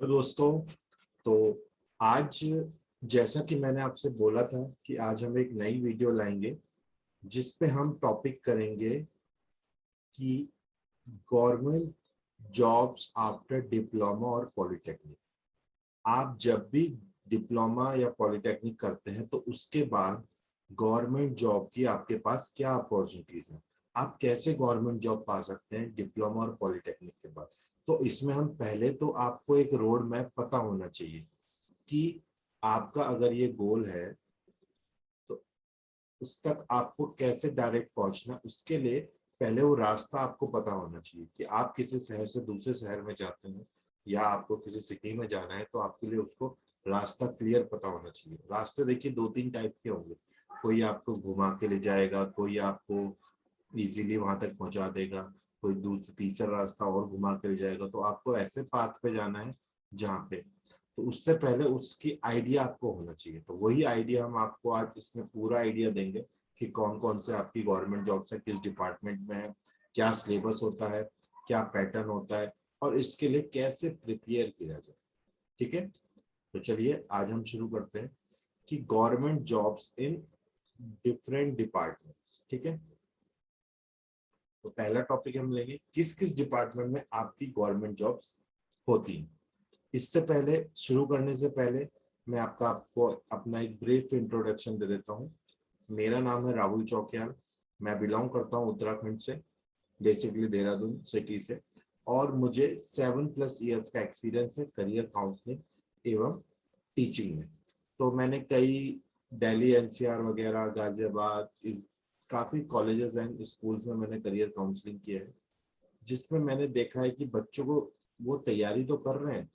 दोस्तों, तो आज जैसा कि मैंने आपसे बोला था कि आज हम एक नई वीडियो लाएंगे जिस पे हम टॉपिक करेंगे कि गवर्नमेंट जॉब्स आफ्टर डिप्लोमा और पॉलिटेक्निक। आप जब भी डिप्लोमा या पॉलिटेक्निक करते हैं तो उसके बाद गवर्नमेंट जॉब की आपके पास क्या अपॉर्चुनिटीज हैं, आप कैसे गवर्नमेंट जॉब पा सकते हैं डिप्लोमा और पॉलिटेक्निक के बाद। तो इसमें हम पहले तो आपको एक रोड मैप पता होना चाहिए कि आपका अगर ये गोल है तो उस तक आपको कैसे डायरेक्ट पहुंचना, उसके लिए पहले वो रास्ता आपको पता होना चाहिए कि आप किसी शहर से दूसरे शहर में जाते हैं या आपको किसी सिटी में जाना है तो आपके लिए उसको रास्ता क्लियर पता होना चाहिए। रास्ते देखिए दो तीन टाइप के होंगे, कोई आपको घुमा के ले जाएगा, कोई आपको इजीली वहां तक पहुंचा देगा, कोई दूसरा तीसरा रास्ता और घुमा के ले जाएगा। तो आपको ऐसे पाथ पे जाना है जहाँ पे, तो उससे पहले उसकी आइडिया आपको होना चाहिए। तो वही आइडिया हम आपको आज इसमें पूरा आइडिया देंगे कि कौन कौन से आपकी गवर्नमेंट जॉब्स है, किस डिपार्टमेंट में है, क्या सिलेबस होता है, क्या पैटर्न होता है और इसके लिए कैसे प्रिपेयर किया जाए। ठीक है, तो चलिए आज हम शुरू करते हैं कि government jobs in different departments. ठीक है, तो पहला टॉपिक हम लेंगे किस किस डिपार्टमेंट में आपकी गवर्नमेंट जॉब्स होती हैं। इससे पहले शुरू करने से पहले मैं आपको अपना एक ब्रीफ इंट्रोडक्शन दे देता हूँ। मेरा नाम है राहुल चौकियाल, मैं बिलोंग करता हूँ उत्तराखंड से, बेसिकली देहरादून सिटी से, और मुझे 7+ ईयर्स का एक्सपीरियंस है करियर काउंसलिंग एवं टीचिंग में। तो मैंने कई दिल्ली एनसीआर वगैरह गाजियाबाद काफ़ी कॉलेजेस एंड स्कूल्स में मैंने करियर काउंसलिंग किया है, जिसमें मैंने देखा है कि बच्चों को वो तैयारी तो कर रहे हैं,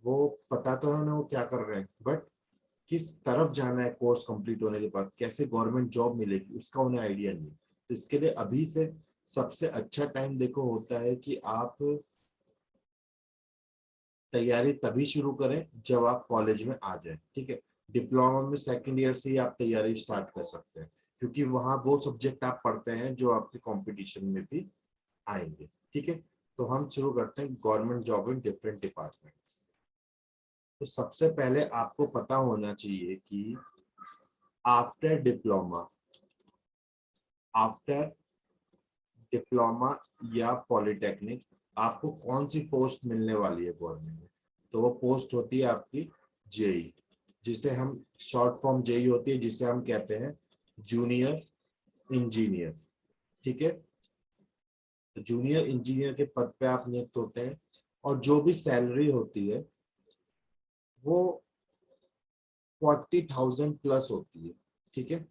वो पता तो है उन्हें वो क्या कर रहे हैं, बट किस तरफ जाना है कोर्स कंप्लीट होने के बाद, कैसे गवर्नमेंट जॉब मिलेगी उसका उन्हें आइडिया नहीं है। तो इसके लिए अभी से सबसे अच्छा टाइम देखो होता है कि आप तैयारी तभी शुरू करें जब आप कॉलेज में आ जाए। ठीक है, डिप्लोमा में सेकंड ईयर से ही आप तैयारी स्टार्ट कर सकते हैं, क्योंकि वहाँ वो सब्जेक्ट आप पढ़ते हैं जो आपके कंपटीशन में भी आएंगे। ठीक है, तो हम शुरू करते हैं government job in different departments. तो सबसे पहले आपको पता होना चाहिए कि आफ्टर डिप्लोमा आफ्टर डिप्लोमा या पॉलिटेक्निक आपको कौन सी पोस्ट मिलने वाली है गवर्नमेंट में। तो वो पोस्ट होती है आपकी जेई, जिसे हम शॉर्ट फॉर्म जेई होती है, जिसे हम कहते हैं जूनियर इंजीनियर। ठीक है, तो जूनियर इंजीनियर के पद पे आप नियुक्त होते हैं और जो भी सैलरी होती है वो 40,000 प्लस होती है। ठीक है,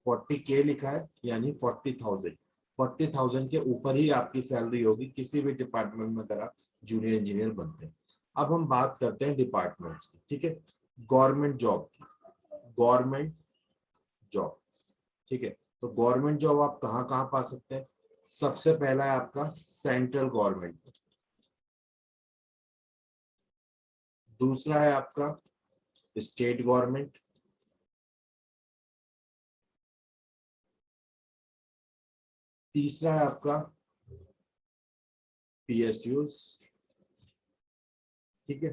40K लिखा है यानी 40,000, 40,000 के ऊपर ही आपकी सैलरी होगी किसी भी डिपार्टमेंट में अगर आप जूनियर इंजीनियर बनते हैं। अब हम बात करते हैं डिपार्टमेंट्स की। ठीक है, गवर्नमेंट जॉब की, गवर्नमेंट जॉब। ठीक है, तो गवर्नमेंट जॉब आप कहाँ कहाँ पा सकते हैं। सबसे पहला है आपका सेंट्रल गवर्नमेंट, दूसरा है आपका स्टेट गवर्नमेंट, तीसरा है आपका पीएसयूज। ठीक है,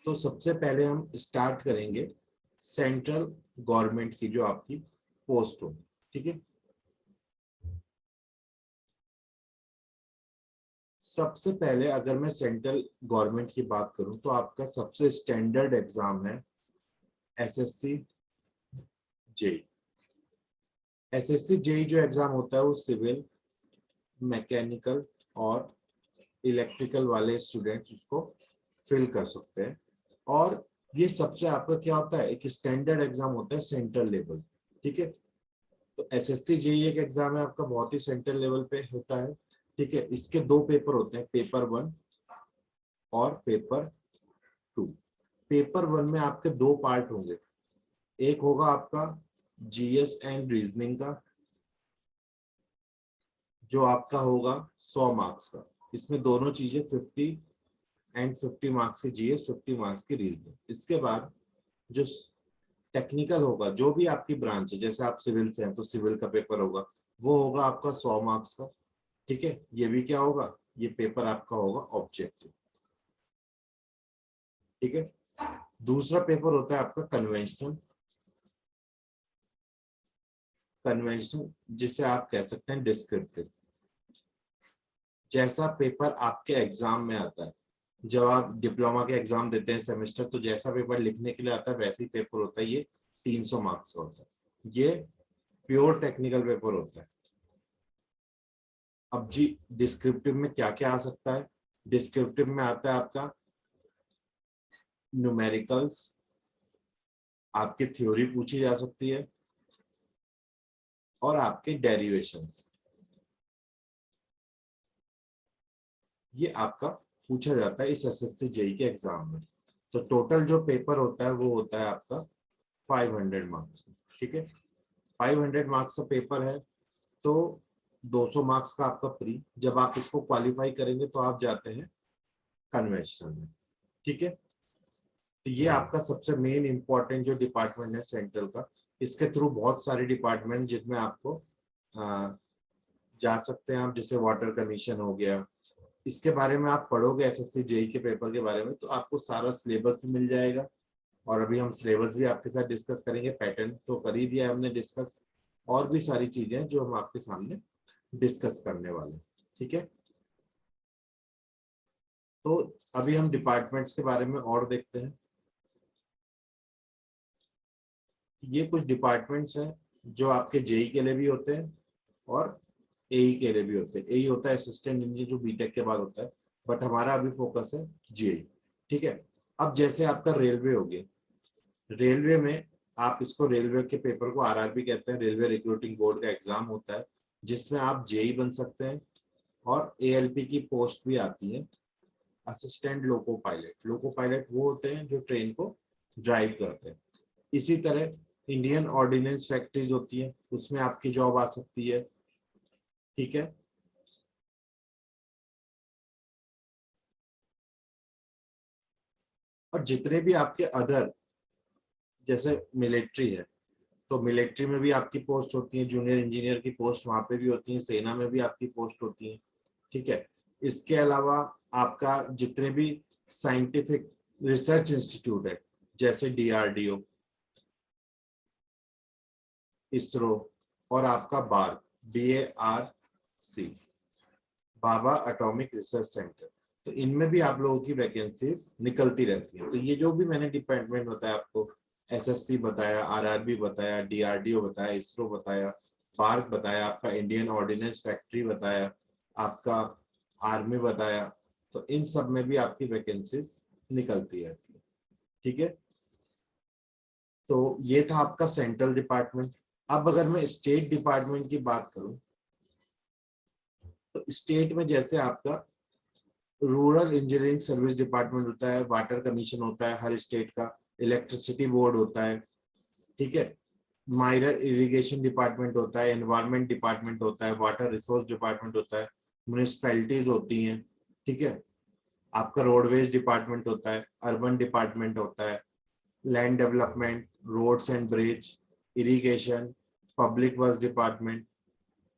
तो सबसे पहले हम स्टार्ट करेंगे सेंट्रल गवर्नमेंट की जो आपकी पोस्ट हो। ठीक है, सबसे पहले अगर मैं सेंट्रल गवर्नमेंट की बात करूं तो आपका सबसे स्टैंडर्ड एग्जाम है एसएससी जेई। एसएससी जेई जो एग्जाम होता है वो सिविल, मैकेनिकल और इलेक्ट्रिकल वाले स्टूडेंट्स उसको फिल कर सकते हैं। और ये सबसे आपका क्या होता है, एक स्टैंडर्ड एग्जाम होता है सेंट्रल लेवल। ठीक है, तो एसएससी जेईई एक एग्जाम है आपका, बहुत ही सेंट्रल लेवल पे होता है। ठीक है, इसके दो पेपर होते हैं, पेपर 1 और पेपर 2। पेपर 1 में आपके दो पार्ट होंगे, एक होगा आपका जीएस एंड रीजनिंग का, जो आपका होगा 100 मार्क्स का। इसमें दोनों चीजें 50 मार्क्स की जीएस, 50 मार्क्स की रीजनिंग। इसके बाद जो टेक्निकल होगा, जो भी आपकी ब्रांच है, जैसे आप सिविल से हैं तो सिविल का पेपर होगा, वो होगा आपका 100 मार्क्स का। ठीक है, ये भी क्या होगा, ये पेपर आपका होगा ऑब्जेक्टिव। ठीक है। दूसरा पेपर होता है आपका कन्वेंशनल, जिसे आप कह सकते हैं डिस्क्रिप्टिव। जैसा पेपर आपके एग्जाम में आता है, जब आप डिप्लोमा के एग्जाम देते हैं सेमेस्टर, तो जैसा पेपर लिखने के लिए आता है वैसे ही पेपर होता है। ये 300 मार्क्स का होता है। ये प्योर टेक्निकल पेपर होता है। अब जी डिस्क्रिप्टिव में क्या क्या आ सकता है? डिस्क्रिप्टिव में आता है आपका न्यूमेरिकल्स, आपकी थ्योरी पूछी जा सकती है, और आपके डेरिवेशंस, ये आपका पूछा जाता है इस एसएससी जेई के एग्जाम में। तो टोटल जो पेपर होता है वो होता है आपका 500 मार्क्स। ठीक है, 500 मार्क्स का पेपर है, तो 200 मार्क्स का आपका प्री। जब आप इसको क्वालिफाई करेंगे तो आप जाते हैं कन्वेंशनल में। ठीक है, तो ये आपका सबसे मेन इंपॉर्टेंट जो डिपार्टमेंट है सेंट्रल का। इसके थ्रू बहुत सारे डिपार्टमेंट जिसमें आपको जा सकते हैं आप, जैसे वाटर कमीशन हो गया। इसके बारे में आप पढ़ोगे एसएससी जेई के पेपर के बारे में, तो आपको सारा सिलेबस भी मिल जाएगा। और अभी हम सिलेबस भी आपके साथ डिस्कस करेंगे। पैटर्न तो कर ही दिया हमने डिस्कस, और भी सारी चीजें जो हम आपके सामने डिस्कस करने वाले हैं। ठीक है, तो अभी हम डिपार्टमेंट्स के बारे में और देखते हैं। ये कुछ डिपार्टमेंट्स हैं जो आपके जेई के लिए भी होते हैं और एई के लिए भी होते हैं। एई होता है असिस्टेंट इंजीनियर, जो बीटेक के बाद होता है, बट हमारा अभी फोकस है जेई। ठीक है, अब जैसे आपका रेलवे हो गया, रेलवे में आप इसको, रेलवे के पेपर को आरआरबी कहते हैं, रेलवे रिक्रूटिंग बोर्ड का एग्जाम होता है, जिसमें आप जेई बन सकते हैं। और एएलपी की पोस्ट भी आती है, assistant loco pilot. Loco pilot वो होते हैं जो ट्रेन को ड्राइव करते हैं। इसी तरह इंडियन ऑर्डिनेंस फैक्ट्रीज होती है, उसमें आपकी जॉब आ सकती है। ठीक है, और जितने भी आपके अदर, जैसे मिलिट्री है, तो मिलिट्री में भी आपकी पोस्ट होती है, जूनियर इंजीनियर की पोस्ट वहां पे भी होती है, सेना में भी आपकी पोस्ट होती है। ठीक है, इसके अलावा आपका जितने भी साइंटिफिक रिसर्च इंस्टीट्यूट है, जैसे डीआरडीओ, इसरो, और आपका बार्क, BARC, बाबा एटॉमिक रिसर्च सेंटर, तो इनमें भी आप लोगों की वैकेंसीज निकलती रहती है। तो ये जो भी मैंने डिपार्टमेंट बताया आपको, एसएससी बताया, आरआरबी बताया, डीआरडीओ बताया, इसरो बताया, बार्क बताया, आपका इंडियन ऑर्डिनेंस फैक्ट्री बताया, आपका आर्मी बताया, तो इन सब में भी आपकी वैकेंसीज निकलती रहती है। ठीक है, तो ये था आपका सेंट्रल डिपार्टमेंट। अब अगर मैं स्टेट डिपार्टमेंट की बात करूं, तो स्टेट में जैसे आपका रूरल इंजीनियरिंग सर्विस डिपार्टमेंट होता है, वाटर कमीशन होता है हर स्टेट का, इलेक्ट्रिसिटी बोर्ड होता है। ठीक है, माइनर इरिगेशन डिपार्टमेंट होता है, एनवायरमेंट डिपार्टमेंट होता है, वाटर रिसोर्स डिपार्टमेंट होता है, म्यूनिसपैलिटीज होती हैं। ठीक है, आपका रोडवेज डिपार्टमेंट होता है, अर्बन डिपार्टमेंट होता है, land development, roads and bridge, irrigation, public work department,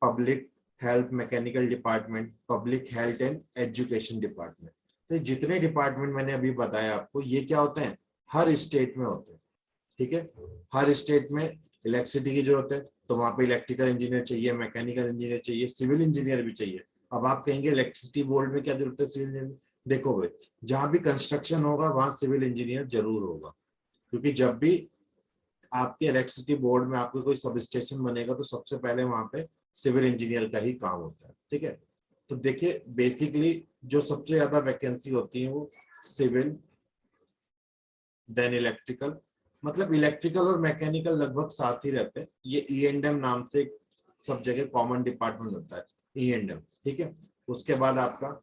public health mechanical department, public health and education department. तो जितने डिपार्टमेंट मैंने अभी बताया आपको, ये क्या होते हैं, हर स्टेट में होते हैं। ठीक है, हर स्टेट में इलेक्ट्रिसिटी की जरूरत है, तो वहां पे इलेक्ट्रिकल इंजीनियर चाहिए, मैकेनिकल इंजीनियर चाहिए, सिविल इंजीनियर भी चाहिए। अब आप कहेंगे इलेक्ट्रिसिटी बोर्ड में क्या जरूरत है सिविल इंजीनियर? देखो भाई, जहां भी कंस्ट्रक्शन होगा वहां सिविल इंजीनियर जरूर होगा, क्योंकि जब भी आपके इलेक्ट्रिसिटी बोर्ड में आपको कोई सब स्टेशन बनेगा, तो सबसे पहले वहां पे सिविल इंजीनियर का ही काम होता है। ठीक है, तो देखिए बेसिकली जो सबसे ज्यादा वैकेंसी होती है वो सिविल, देन इलेक्ट्रिकल, मतलब इलेक्ट्रिकल और मैकेनिकल लगभग साथ ही रहते हैं। ये E&M नाम से सब जगह कॉमन डिपार्टमेंट होता है, E&M। ठीक है, उसके बाद आपका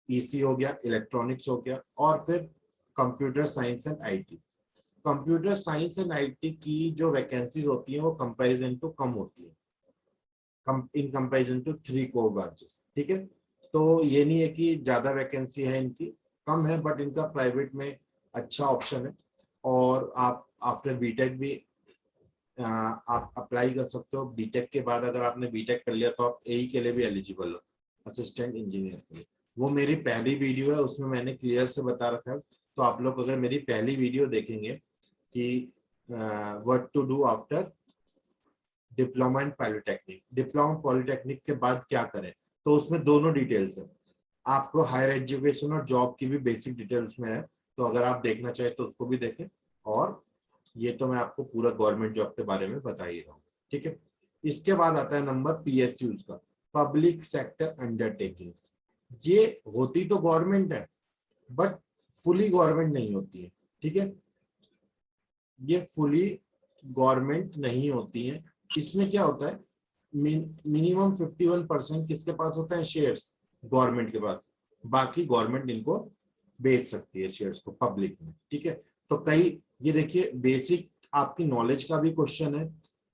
EC हो गया, इलेक्ट्रॉनिक्स हो गया, और फिर computer science and IT। Computer science and IT की जो वैकेंसीज होती है वो कंपैरिजन टू कम होती है, in comparison to 3 core branches. ठीक है, तो ये नहीं है कि ज्यादा वैकेंसी है इनकी, कम है, बट इनका प्राइवेट में अच्छा ऑप्शन है। और आप आफ्टर बीटेक भी आप अप्लाई कर सकते हो। बीटेक के बाद अगर आपने बीटेक कर लिया तो आप एई के लिए भी एलिजिबल हो, असिस्टेंट इंजीनियर के लिए। वो मेरी पहली वीडियो है, उसमें मैंने क्लियर से बता रखा है तो आप लोग अगर मेरी पहली वीडियो देखेंगे कि what to do after diploma in polytechnic, diploma polytechnic के बाद क्या करें, तो उसमें दोनों डिटेल्स है। आपको हायर एजुकेशन और जॉब की भी बेसिक डिटेल्स में है, तो अगर आप देखना चाहें तो उसको भी देखें। और ये तो मैं आपको पूरा गवर्नमेंट जॉब के बारे में बता ही रहा हूँ, ठीक है। इसके बाद आता है नंबर पीएसयूज का, पब्लिक सेक्टर अंडरटेकिंग्स। ये होती तो गवर्नमेंट है बट फुली गवर्नमेंट नहीं होती है, ठीक है। ये फुली गवर्नमेंट नहीं होती है। इसमें क्या होता है, मिनिमम 51% किसके पास होता है, शेयर्स, गवर्नमेंट के पास। बाकी गवर्नमेंट इनको बेच सकती है शेयर्स को पब्लिक में, ठीक है। तो कई, ये देखिए बेसिक आपकी नॉलेज का भी क्वेश्चन है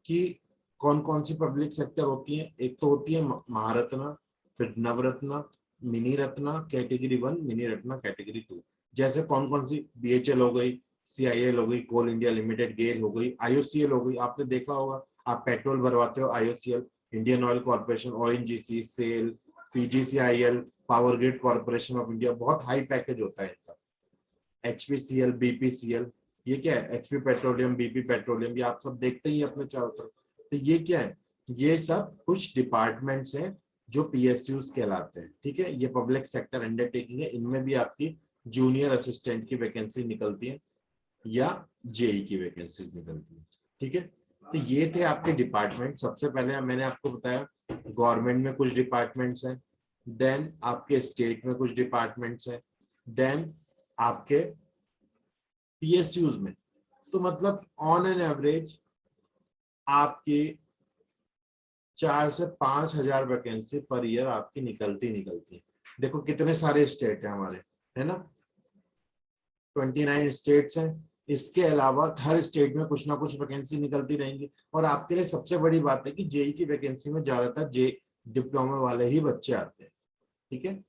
कि कौन कौन सी पब्लिक सेक्टर होती है। एक तो होती है महारत्ना, फिर Navratna, mini Ratna category 1, mini Ratna category 2। जैसे कौन कौन सी, बीएचएल हो गई, सीआईएल हो गई, कोल इंडिया लिमिटेड, गेल हो गई, आईओसीएल हो गई। आपने देखा होगा, आप पेट्रोल भरवाते हो, IOCL, Indian Oil Corporation, ONGC, SAIL, PGCIL, power grid corporation of India, बहुत हाई पैकेज होता है इनका। एचपीसीएल, बीपीसीएल, ये क्या है, एचपी पेट्रोलियम, बीपी पेट्रोलियम, ये आप सब देखते ही अपने चारों तरफ। तो ये क्या है, ये सब कुछ डिपार्टमेंट्स हैं जो पीएसयूज कहलाते हैं, ठीक है। ये पब्लिक सेक्टर अंडरटेकिंग है, इनमें भी आपकी जूनियर असिस्टेंट की वैकेंसी निकलती है या जेई की वैकेंसीज निकलती है, ठीक है। तो ये थे आपके डिपार्टमेंट। सबसे पहले मैंने आपको बताया गवर्नमेंट में कुछ डिपार्टमेंट्स हैं, देन आपके स्टेट में कुछ डिपार्टमेंट्स हैं, देन आपके पीएसयूज में। तो मतलब ऑन एन एवरेज आपकी 4 से 5 हजार वैकेंसी पर ईयर आपकी निकलती है। देखो कितने सारे स्टेट है हमारे, है ना, 29 स्टेट्स हैं। इसके अलावा हर स्टेट में कुछ ना कुछ वैकेंसी निकलती रहेंगी। और आपके लिए सबसे बड़ी बात है कि जेई की वैकेंसी में ज्यादातर जे डिप्लोमा वाले ही बच्चे आते हैं, ठीक है।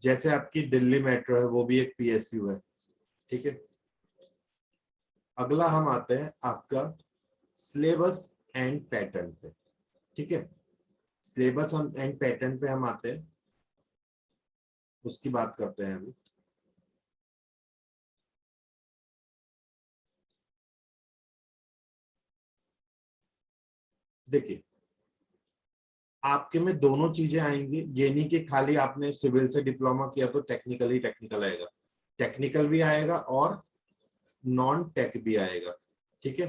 जैसे आपकी दिल्ली मेट्रो है, वो भी एक पीएसयू है, ठीक है। अगला हम आते हैं आपका सिलेबस एंड पैटर्न पे, ठीक है। सिलेबस एंड पैटर्न पे हम आते हैं, उसकी बात करते हैं अभी। देखिए, आपके में दोनों चीजें आएंगी। ये नहीं कि खाली आपने सिविल से डिप्लोमा किया तो टेक्निकल ही टेक्निकल आएगा, टेक्निकल भी आएगा और नॉन टेक भी आएगा, ठीक है।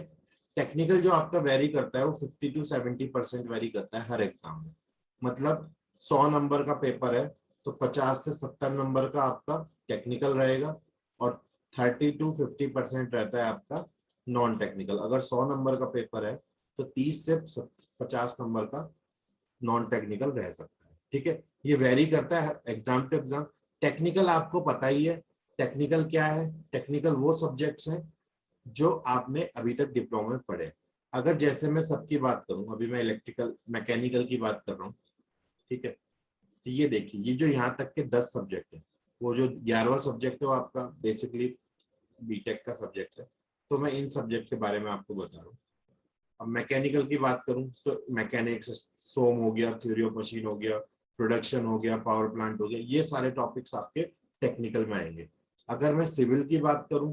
टेक्निकल जो आपका वेरी करता है वो 50 to 70% वेरी करता है हर एग्जाम में। मतलब 100 नंबर का पेपर है तो 50 से 70 नंबर का आपका टेक्निकल रहेगा और 30 to 50% रहता है आपका नॉन टेक्निकल। अगर 100 नंबर का पेपर है तो 30 से 50 नंबर का नॉन टेक्निकल रह सकता है, ठीक है। ये वेरी करता है एग्जाम टू एग्जाम। टेक्निकल आपको पता ही है, टेक्निकल क्या है, टेक्निकल वो सब्जेक्ट्स हैं जो आपने अभी तक डिप्लोमा में पढ़े। अगर जैसे मैं सबकी बात करूं, अभी मैं इलेक्ट्रिकल मैकेनिकल की बात कर रहा हूँ, ठीक है। तो ये देखिए, ये जो यहाँ तक के 10 सब्जेक्ट है, वो जो 11वां सब्जेक्ट है वो आपका बेसिकली बीटेक का सब्जेक्ट है। तो मैं इन सब्जेक्ट के बारे में आपको बता रहा हूँ। अब मैकेनिकल की बात करूं तो मैकेनिक्स, सोम हो गया, थ्योरी ऑफ मशीन हो गया, प्रोडक्शन हो गया, पावर प्लांट हो गया, ये सारे टॉपिक्स आपके टेक्निकल में आएंगे। अगर मैं सिविल की बात करूं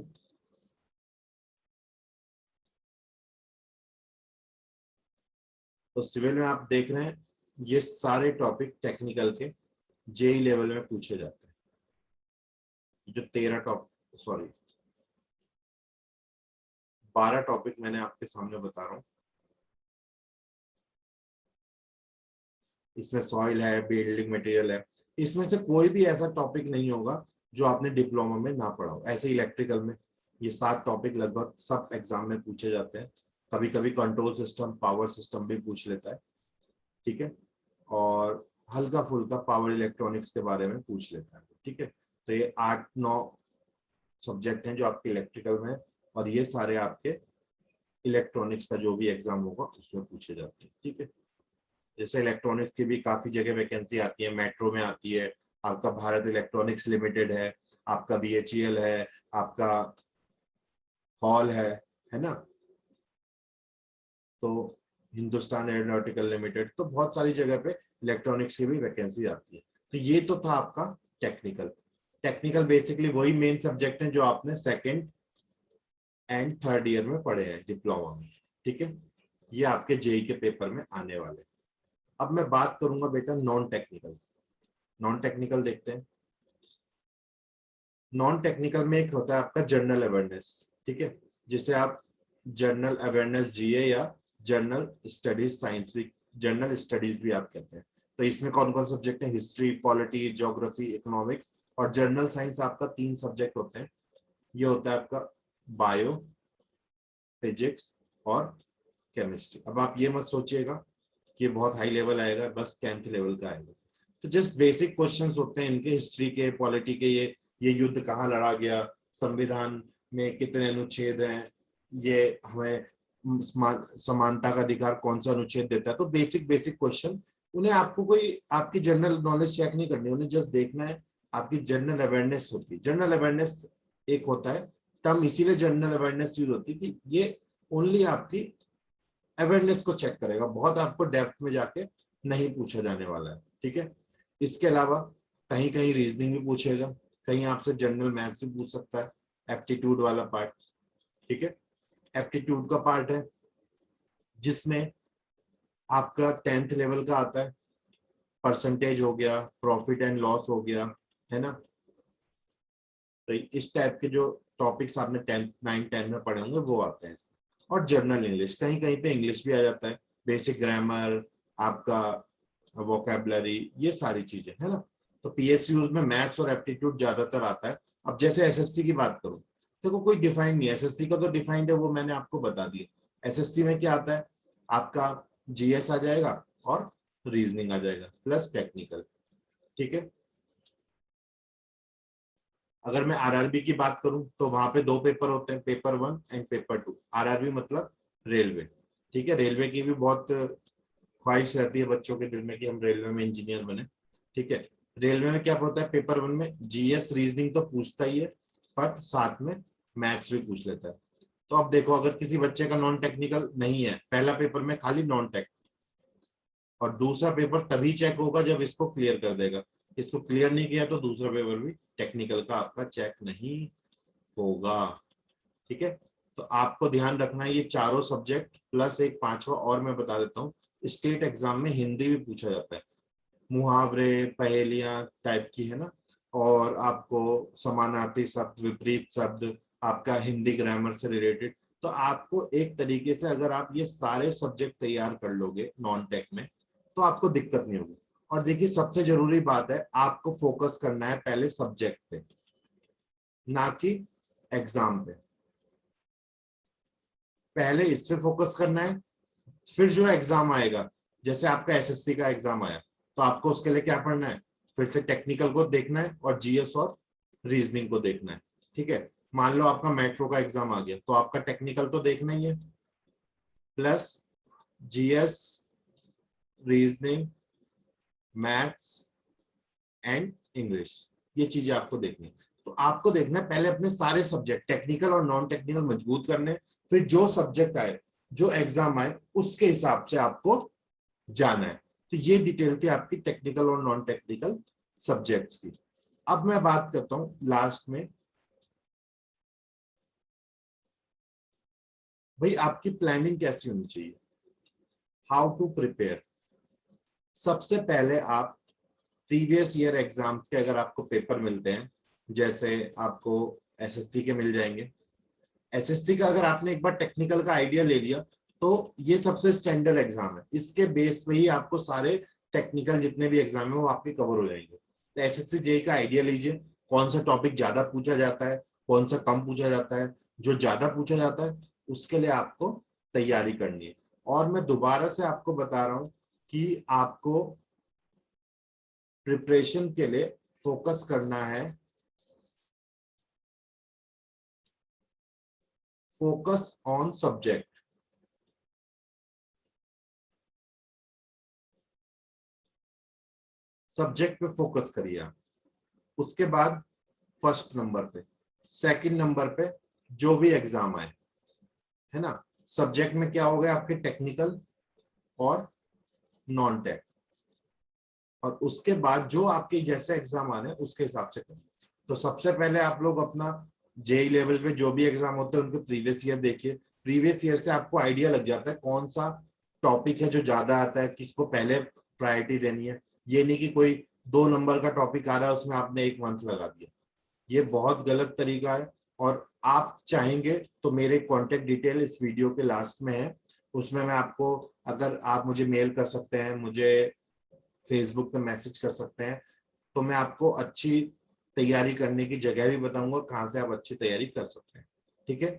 तो सिविल में आप देख रहे हैं ये सारे टॉपिक टेक्निकल के जेई लेवल में पूछे जाते हैं। जो 13 टॉपिक, सॉरी 12 टॉपिक मैंने आपके सामने बता रहा हूँ, इसमें सॉइल है, बिल्डिंग मटेरियल है। इसमें से कोई भी ऐसा टॉपिक नहीं होगा जो आपने डिप्लोमा में ना पढ़ा हो। ऐसे इलेक्ट्रिकल में ये 7 टॉपिक लगभग सब एग्जाम में पूछे जाते हैं। कभी कभी कंट्रोल सिस्टम, पावर सिस्टम भी पूछ लेता है, ठीक है। और हल्का फुल्का पावर इलेक्ट्रॉनिक्स के बारे में पूछ लेता है, ठीक है। तो ये 8-9 सब्जेक्ट हैं जो आपके इलेक्ट्रिकल में है और ये सारे आपके इलेक्ट्रॉनिक्स का जो भी एग्जाम होगा उसमें पूछे जाते हैं, ठीक है। जैसे इलेक्ट्रॉनिक्स की भी काफी जगह वैकेंसी आती है, मेट्रो में आती है, आपका भारत इलेक्ट्रॉनिक्स लिमिटेड है, आपका बीएचईएल है, आपका हॉल है ना, तो हिंदुस्तान एरोनॉटिकल लिमिटेड, तो बहुत सारी जगह पे इलेक्ट्रॉनिक्स की भी वैकेंसी आती है। तो ये तो था आपका टेक्निकल। टेक्निकल बेसिकली वही मेन सब्जेक्ट है जो आपने सेकंड एंड थर्ड ईयर में पढ़े हैं डिप्लोमा में, ठीक है। ये आपके जेई के पेपर में आने वाले। अब मैं बात करूंगा बेटा नॉन टेक्निकल। नॉन टेक्निकल देखते हैं। नॉन टेक्निकल में एक होता है आपका जनरल अवेयरनेस, ठीक है, जिसे आप जनरल अवेयरनेस जीए या जनरल स्टडीज साइंस भी, जनरल स्टडीज भी आप कहते हैं। तो इसमें कौन कौन सब्जेक्ट है? History, polity, geography, economics. और जनरल साइंस आपका 3 सब्जेक्ट होते हैं। ये होता है आपका बायो, फिजिक्स और केमिस्ट्री। अब आप ये मत सोचिएगा कि ये बहुत हाई लेवल आएगा, बस 10th लेवल का आएगा। तो जस्ट बेसिक क्वेश्चंस होते हैं इनके, हिस्ट्री के, पॉलिटी के। ये युद्ध कहाँ लड़ा गया, संविधान में कितने अनुच्छेद हैं, ये हमें समानता का अधिकार कौन सा अनुच्छेद देता है। तो बेसिक बेसिक क्वेश्चन, उन्हें आपको कोई आपकी जनरल नॉलेज चेक नहीं करनी, उन्हें जस्ट देखना है आपकी जनरल अवेयरनेस होती है। जनरल अवेयरनेस एक होता है टर्म, इसीलिए जनरल अवेयरनेस यूज होती है कि ये ओनली आपकी अवेयरनेस को चेक करेगा, बहुत आपको डेप्थ में जाके नहीं पूछा जाने वाला है, ठीक है। इसके अलावा कहीं कहीं रीजनिंग भी पूछेगा, कहीं आपसे जनरल मैथ्स भी पूछ सकता है, एप्टीट्यूड वाला पार्ट, ठीक है। एप्टीट्यूड का पार्ट है जिसमें आपका 10th लेवल का आता है, परसेंटेज हो गया, प्रॉफिट एंड लॉस हो गया, है ना। तो इस टाइप के जो टॉपिक्स आपने 10th 9 10 में पढ़े होंगे वो आते हैं। और जर्नल इंग्लिश, कहीं कहीं पे इंग्लिश भी आ जाता है, बेसिक ग्रामर, आपका वोकेबलरी, ये सारी चीजें, है ना। तो पीएसयू में मैथ्स और एप्टीट्यूड ज्यादातर आता है। अब जैसे एसएससी की बात करूं, देखो कोई डिफाइन नहीं है, एसएससी का तो डिफाइंड है, वो मैंने आपको बता दिया। एसएससी में क्या आता है आपका, जीएस आ जाएगा और रीजनिंग आ जाएगा प्लस टेक्निकल, ठीक है। अगर मैं आरआरबी की बात करूं तो वहां पे 2 पेपर होते हैं, पेपर 1 एंड पेपर 2। आरआरबी मतलब रेलवे, ठीक है। रेलवे की भी बहुत ख्वाहिश रहती है बच्चों के दिल में कि हम रेलवे में इंजीनियर बने, ठीक है। रेलवे में क्या होता है, पेपर 1 में जीएस रीजनिंग तो पूछता ही है, पर साथ में मैथ्स भी पूछ लेता है। तो अब देखो, अगर किसी बच्चे का नॉन टेक्निकल नहीं है, पहला पेपर में खाली नॉन टेक, और दूसरा पेपर तभी चेक होगा जब इसको क्लियर कर देगा। इसको क्लियर नहीं किया तो दूसरा पेपर भी टेक्निकल का आपका चेक नहीं होगा, ठीक है। तो आपको ध्यान रखना है ये चारों सब्जेक्ट प्लस एक पांचवा और मैं बता देता हूँ, स्टेट एग्जाम में हिंदी भी पूछा जाता है, मुहावरे, पहेलियां टाइप की, है ना। और आपको समानार्थी शब्द, विपरीत शब्द, आपका हिंदी ग्रामर से रिलेटेड। तो आपको एक तरीके से अगर आप ये सारे सब्जेक्ट तैयार कर लोगे नॉन टेक में, तो आपको दिक्कत नहीं होगी। और देखिए सबसे जरूरी बात है, आपको फोकस करना है पहले सब्जेक्ट पे, ना कि एग्जाम पे। पहले इस पे फोकस करना है, फिर जो एग्जाम आएगा, जैसे आपका एसएससी का एग्जाम आया, तो आपको उसके लिए क्या पढ़ना है, फिर से टेक्निकल को देखना है और जीएस और रीजनिंग को देखना है, ठीक है। मान लो आपका मेट्रो का एग्जाम आ गया, तो आपका टेक्निकल तो देखना ही है, plus GS, reasoning, maths and English, ये चीजें आपको देखनी है। तो आपको देखना है पहले अपने सारे सब्जेक्ट टेक्निकल और नॉन टेक्निकल मजबूत करने, फिर जो सब्जेक्ट आए, जो एग्जाम आए, उसके हिसाब से आपको जाना है। तो ये डिटेल थी आपकी टेक्निकल और नॉन टेक्निकल सब्जेक्ट्स की। अब मैं बात करता हूं लास्ट में, भाई आपकी प्लानिंग कैसी होनी चाहिए, हाउ टू प्रिपेयर। सबसे पहले आप प्रीवियस ईयर एग्जाम्स के अगर आपको पेपर मिलते हैं, जैसे आपको एसएससी के मिल जाएंगे, एसएससी का अगर आपने एक बार टेक्निकल का आइडिया ले लिया, तो ये सबसे स्टैंडर्ड एग्जाम है, इसके बेस पे ही आपको सारे टेक्निकल जितने भी एग्जाम है वो आपके कवर हो जाएंगे। तो एसएससी जेई का आइडिया लीजिए, कौन सा टॉपिक ज्यादा पूछा जाता है, कौन सा कम पूछा जाता है। जो ज्यादा पूछा जाता है उसके लिए आपको तैयारी करनी है। और मैं दोबारा से आपको बता रहा हूं कि आपको प्रिपरेशन के लिए फोकस करना है, फोकस ऑन सब्जेक्ट। सब्जेक्ट पे फोकस करिए आप। उसके बाद फर्स्ट नंबर पे, सेकंड नंबर पे जो भी एग्जाम आए, है ना। सब्जेक्ट में क्या हो गया आपके, टेक्निकल और नॉन टेक, और उसके बाद जो आपके जैसे एग्जाम आ रहे हैं उसके हिसाब से करें। तो सबसे पहले आप लोग अपना जेई लेवल पे जो भी एग्जाम होते हैं उनके प्रीवियस ईयर देखिए। प्रीवियस ईयर से आपको आइडिया लग जाता है कौन सा टॉपिक है जो ज्यादा आता है, किसको पहले प्रायोरिटी देनी है। ये नहीं कि कोई 2 नंबर का टॉपिक आ रहा है उसमें आपने 1 मंथ लगा दिया, ये बहुत गलत तरीका है। और आप चाहेंगे तो मेरे कॉन्टेक्ट डिटेल इस वीडियो के लास्ट में है, उसमें मैं आपको, अगर आप मुझे मेल कर सकते हैं, मुझे फेसबुक पे मैसेज कर सकते हैं, तो मैं आपको अच्छी तैयारी करने की जगह भी बताऊंगा कहाँ से आप अच्छी तैयारी कर सकते हैं। ठीक है,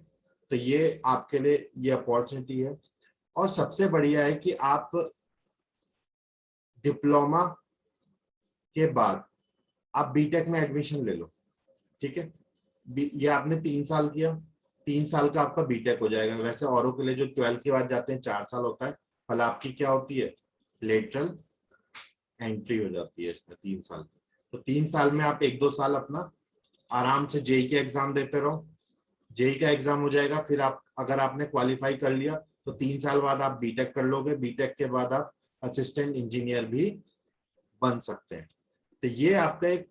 तो ये आपके लिए ये अपॉर्चुनिटी है। और सबसे बढ़िया है कि आप डिप्लोमा के बाद आप बीटेक में एडमिशन ले लो। ठीक है, ये आपने 3 साल किया, 3 साल का आपका बीटेक हो जाएगा। वैसे औरों के लिए जो 12th के बाद जाते हैं 4 साल होता है, फल आपकी क्या होती है, लेटरल एंट्री हो जाती है इसमें 3 साल। तो 3 साल में आप 1-2 साल अपना आराम से जेई के एग्जाम देते रहो। जेई का एग्जाम हो जाएगा, फिर आप अगर आपने क्वालिफाई कर लिया तो 3 साल बाद आप बीटेक कर लोगे। बीटेक के बाद आप असिस्टेंट इंजीनियर भी बन सकते हैं। तो ये आपका एक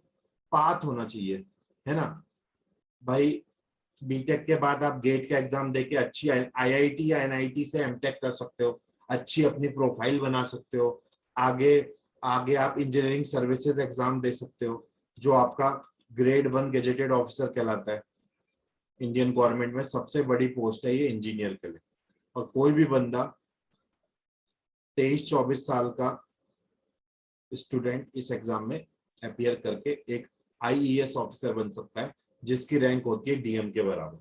पाथ होना चाहिए, है ना भाई। बीटेक के बाद आप गेट का एग्जाम देके अच्छी आईआईटी या एनआईटी से एमटेक कर सकते हो, अच्छी अपनी प्रोफाइल बना सकते हो। आगे आगे आप इंजीनियरिंग सर्विसेज एग्जाम दे सकते हो, जो आपका ग्रेड 1 गेजेटेड ऑफिसर कहलाता है। इंडियन गवर्नमेंट में सबसे बड़ी पोस्ट है ये इंजीनियर के लिए। और कोई भी बंदा 23-24 साल का स्टूडेंट इस एग्जाम में अपियर करके एक आईईएस ऑफिसर बन सकता है, जिसकी रैंक होती है डीएम के बराबर।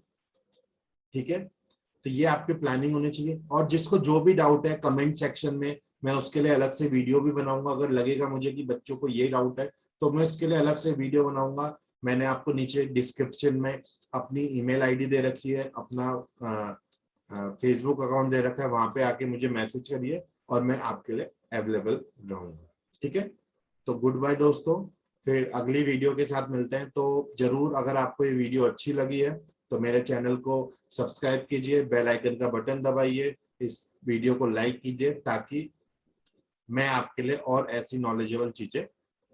ठीक है, तो ये आपकी प्लानिंग होनी चाहिए। और जिसको जो भी डाउट है कमेंट सेक्शन में, मैं उसके लिए अलग से वीडियो भी बनाऊंगा। अगर लगेगा मुझे कि बच्चों को ये डाउट है तो मैं उसके लिए अलग से वीडियो बनाऊंगा। मैंने आपको नीचे डिस्क्रिप्शन में अपनी ईमेल आईडी दे रखी है, अपना फेसबुक अकाउंट दे रखा है, वहां पे आके मुझे मैसेज करिए और मैं आपके लिए अवेलेबल रहूंगा। ठीक है, तो गुड बाय दोस्तों, फिर अगली वीडियो के साथ मिलते हैं। तो जरूर अगर आपको ये वीडियो अच्छी लगी है तो मेरे चैनल को सब्सक्राइब कीजिए, बेल आइकन का बटन दबाइए, इस वीडियो को लाइक कीजिए, ताकि मैं आपके लिए और ऐसी नॉलेजेबल चीजें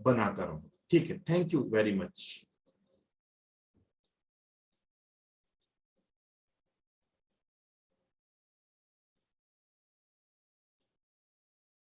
बनाता रहूं। ठीक है, थैंक यू वेरी मच।